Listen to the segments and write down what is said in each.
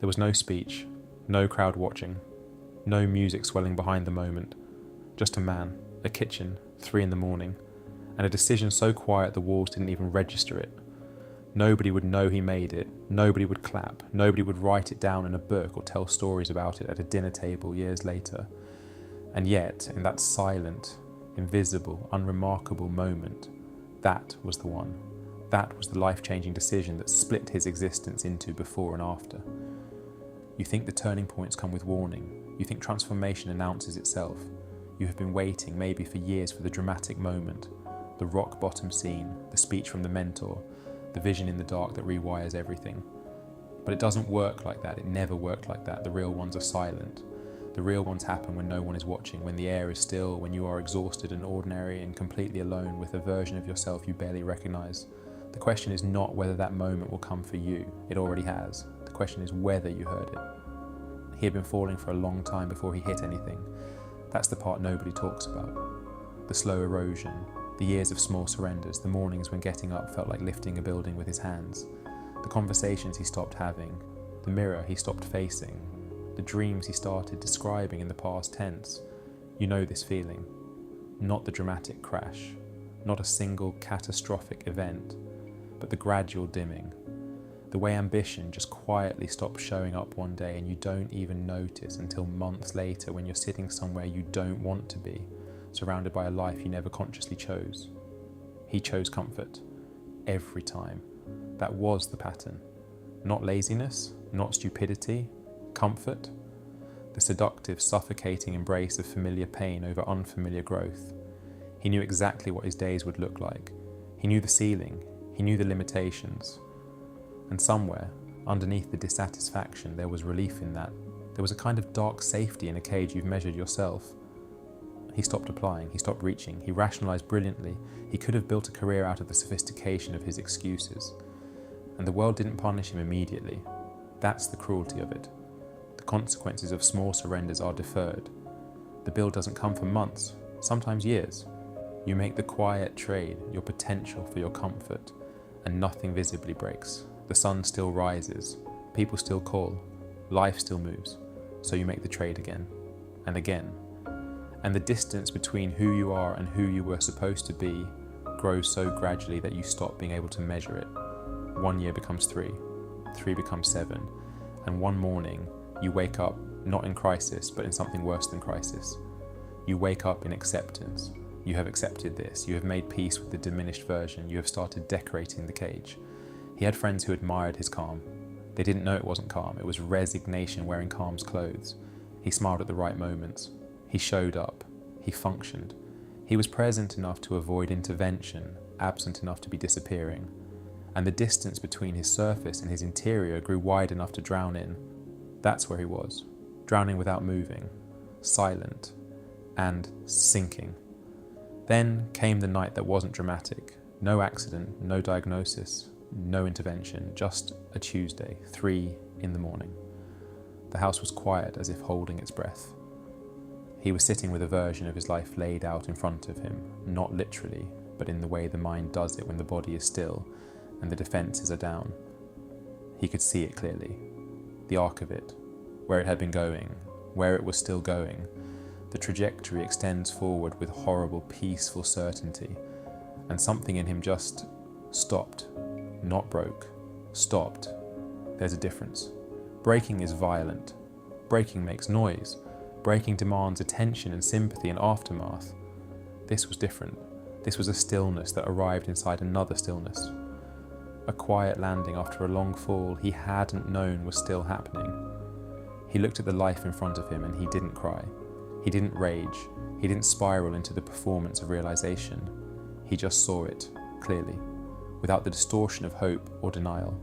There was no speech, no crowd watching, no music swelling behind the moment, just a man, a kitchen, 3 a.m, and a decision so quiet the walls didn't even register it. Nobody would know he made it, nobody would clap, nobody would write it down in a book or tell stories about it at a dinner table years later. And yet, in that silent, invisible, unremarkable moment, that was the one. That was the life-changing decision that split his existence into before and after. You think the turning points come with warning. You think transformation announces itself. You have been waiting, maybe for years, for the dramatic moment, the rock bottom scene, the speech from the mentor, the vision in the dark that rewires everything. But it doesn't work like that. It never worked like that. The real ones are silent. The real ones happen when no one is watching, when the air is still, when you are exhausted and ordinary and completely alone with a version of yourself you barely recognize. The question is not whether that moment will come for you. It already has. The question is whether you heard it. He had been falling for a long time before he hit anything. That's the part nobody talks about. The slow erosion, the years of small surrenders, the mornings when getting up felt like lifting a building with his hands, the conversations he stopped having, the mirror he stopped facing, the dreams he started describing in the past tense. You know this feeling. Not the dramatic crash, not a single catastrophic event, but the gradual dimming. The way ambition just quietly stops showing up one day and you don't even notice until months later when you're sitting somewhere you don't want to be, surrounded by a life you never consciously chose. He chose comfort. Every time. That was the pattern. Not laziness, not stupidity, comfort. The seductive, suffocating embrace of familiar pain over unfamiliar growth. He knew exactly what his days would look like. He knew the ceiling. He knew the limitations. And somewhere, underneath the dissatisfaction, there was relief in that. There was a kind of dark safety in a cage you've measured yourself. He stopped applying, he stopped reaching, he rationalized brilliantly. He could have built a career out of the sophistication of his excuses. And the world didn't punish him immediately. That's the cruelty of it. The consequences of small surrenders are deferred. The bill doesn't come for months, sometimes years. You make the quiet trade, your potential for your comfort, and nothing visibly breaks. The sun still rises, people still call, life still moves, so you make the trade again, and again. And the distance between who you are and who you were supposed to be grows so gradually that you stop being able to measure it. 1 year becomes 3, 3 becomes 7, and one morning you wake up not in crisis, but in something worse than crisis. You wake up in acceptance. You have accepted this, you have made peace with the diminished version, you have started decorating the cage. He had friends who admired his calm. They didn't know it wasn't calm, it was resignation wearing calm's clothes. He smiled at the right moments. He showed up. He functioned. He was present enough to avoid intervention, absent enough to be disappearing. And the distance between his surface and his interior grew wide enough to drown in. That's where he was, drowning without moving, silent, and sinking. Then came the night that wasn't dramatic. No accident, no diagnosis, no intervention, just a Tuesday, 3 a.m. The house was quiet as if holding its breath. He was sitting with a version of his life laid out in front of him, not literally, but in the way the mind does it when the body is still and the defences are down. He could see it clearly, the arc of it, where it had been going, where it was still going. The trajectory extends forward with horrible, peaceful certainty, and something in him just stopped. Not broke, stopped. There's a difference. Breaking is violent. Breaking makes noise. Breaking demands attention and sympathy and aftermath. This was different. This was a stillness that arrived inside another stillness. A quiet landing after a long fall he hadn't known was still happening. He looked at the life in front of him and he didn't cry. He didn't rage. He didn't spiral into the performance of realization. He just saw it, clearly, without the distortion of hope or denial.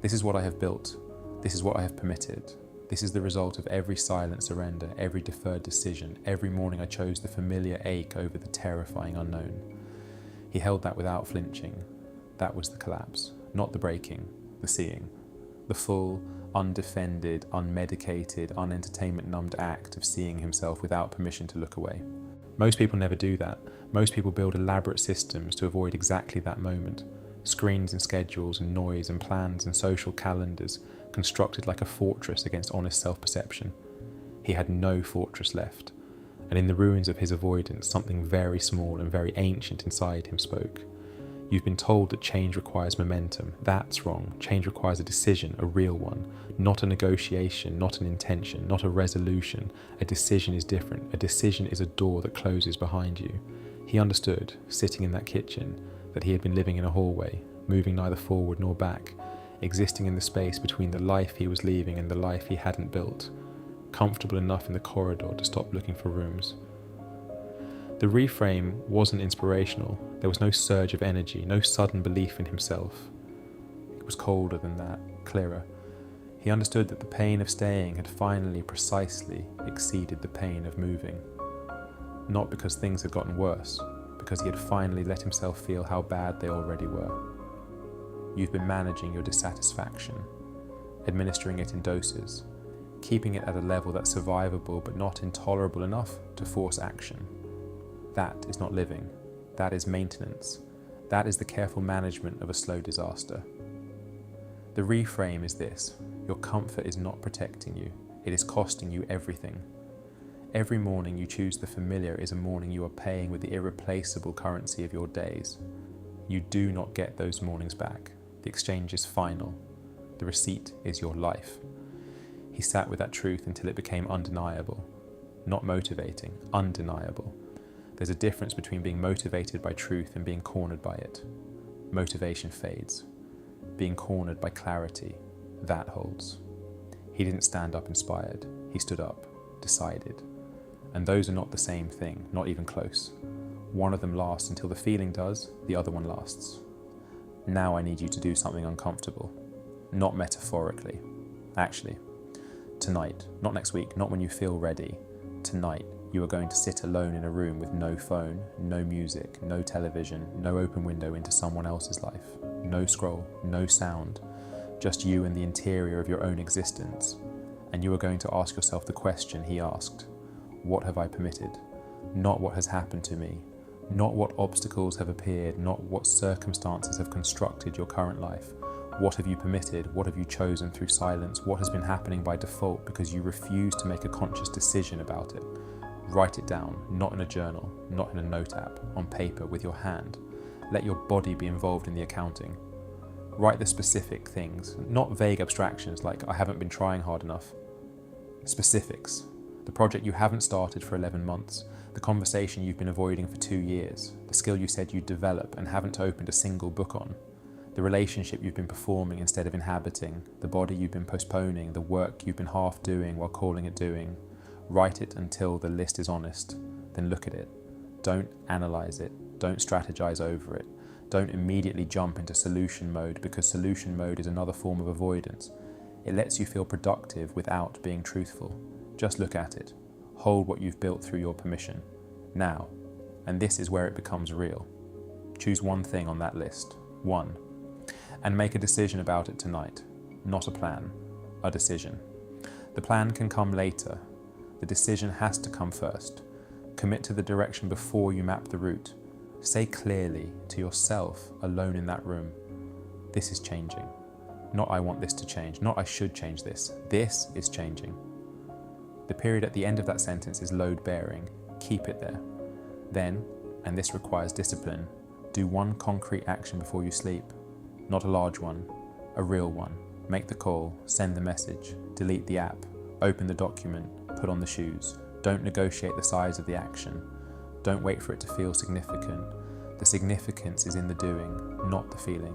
This is what I have built. This is what I have permitted. This is the result of every silent surrender, every deferred decision. Every morning I chose the familiar ache over the terrifying unknown. He held that without flinching. That was the collapse, not the breaking, the seeing. The full, undefended, unmedicated, unentertainment-numbed act of seeing himself without permission to look away. Most people never do that. Most people build elaborate systems to avoid exactly that moment. Screens and schedules and noise and plans and social calendars, constructed like a fortress against honest self-perception. He had no fortress left, and in the ruins of his avoidance, something very small and very ancient inside him spoke. You've been told that change requires momentum. That's wrong. Change requires a decision, a real one, not a negotiation, not an intention, not a resolution. A decision is different. A decision is a door that closes behind you. He understood, sitting in that kitchen, that he had been living in a hallway, moving neither forward nor back, existing in the space between the life he was leaving and the life he hadn't built, comfortable enough in the corridor to stop looking for rooms. The reframe wasn't inspirational. There was no surge of energy, no sudden belief in himself. It was colder than that, clearer. He understood that the pain of staying had finally precisely exceeded the pain of moving. Not because things had gotten worse, because he had finally let himself feel how bad they already were. You've been managing your dissatisfaction, administering it in doses, keeping it at a level that's survivable but not intolerable enough to force action. That is not living. That is maintenance. That is the careful management of a slow disaster. The reframe is this: your comfort is not protecting you. It is costing you everything. Every morning you choose the familiar is a morning you are paying with the irreplaceable currency of your days. You do not get those mornings back. The exchange is final. The receipt is your life. He sat with that truth until it became undeniable. Not motivating, undeniable. There's a difference between being motivated by truth and being cornered by it. Motivation fades. Being cornered by clarity, that holds. He didn't stand up inspired. He stood up, decided. And those are not the same thing, not even close. One of them lasts until the feeling does, the other one lasts. Now I need you to do something uncomfortable. Not metaphorically. Actually, tonight, not next week, not when you feel ready. Tonight, you are going to sit alone in a room with no phone, no music, no television, no open window into someone else's life, no scroll, no sound, just you and the interior of your own existence. And you are going to ask yourself the question he asked: what have I permitted? Not what has happened to me, not what obstacles have appeared, not what circumstances have constructed your current life. What have you permitted? What have you chosen through silence? What has been happening by default because you refuse to make a conscious decision about it? Write it down, not in a journal, not in a note app, on paper with your hand. Let your body be involved in the accounting. Write the specific things, not vague abstractions like I haven't been trying hard enough. Specifics. The project you haven't started for 11 months, the conversation you've been avoiding for 2 years, the skill you said you'd develop and haven't opened a single book on, the relationship you've been performing instead of inhabiting, the body you've been postponing, the work you've been half doing while calling it doing. Write it until the list is honest, then look at it. Don't analyze it, don't strategize over it, don't immediately jump into solution mode because solution mode is another form of avoidance. It lets you feel productive without being truthful. Just look at it. Hold what you've built through your permission. Now, and this is where it becomes real. Choose one thing on that list. One. And make a decision about it tonight. Not a plan, a decision. The plan can come later. The decision has to come first. Commit to the direction before you map the route. Say clearly to yourself alone in that room, this is changing. Not I want this to change, not I should change this. This is changing. The period at the end of that sentence is load-bearing. Keep it there. Then, and this requires discipline, do one concrete action before you sleep. Not a large one, a real one. Make the call, send the message, delete the app, open the document, put on the shoes. Don't negotiate the size of the action. Don't wait for it to feel significant. The significance is in the doing, not the feeling.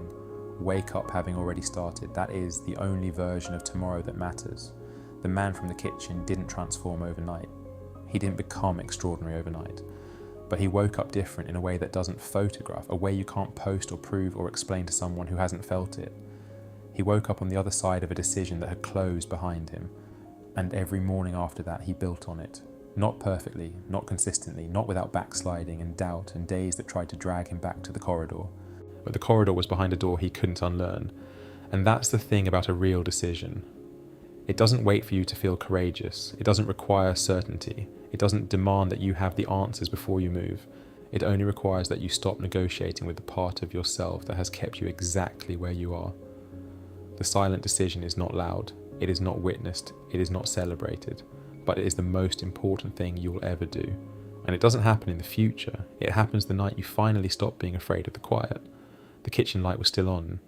Wake up having already started. That is the only version of tomorrow that matters. The man from the kitchen didn't transform overnight. He didn't become extraordinary overnight. But he woke up different in a way that doesn't photograph, a way you can't post or prove or explain to someone who hasn't felt it. He woke up on the other side of a decision that had closed behind him. And every morning after that, he built on it. Not perfectly, not consistently, not without backsliding and doubt and days that tried to drag him back to the corridor. But the corridor was behind a door he couldn't unlearn. And that's the thing about a real decision. It doesn't wait for you to feel courageous. It doesn't require certainty. It doesn't demand that you have the answers before you move. It only requires that you stop negotiating with the part of yourself that has kept you exactly where you are. The silent decision is not loud. it is not witnessed, it is not celebrated, but it is the most important thing you will ever do. And it doesn't happen in the future, it happens the night you finally stop being afraid of the quiet. The kitchen light was still on,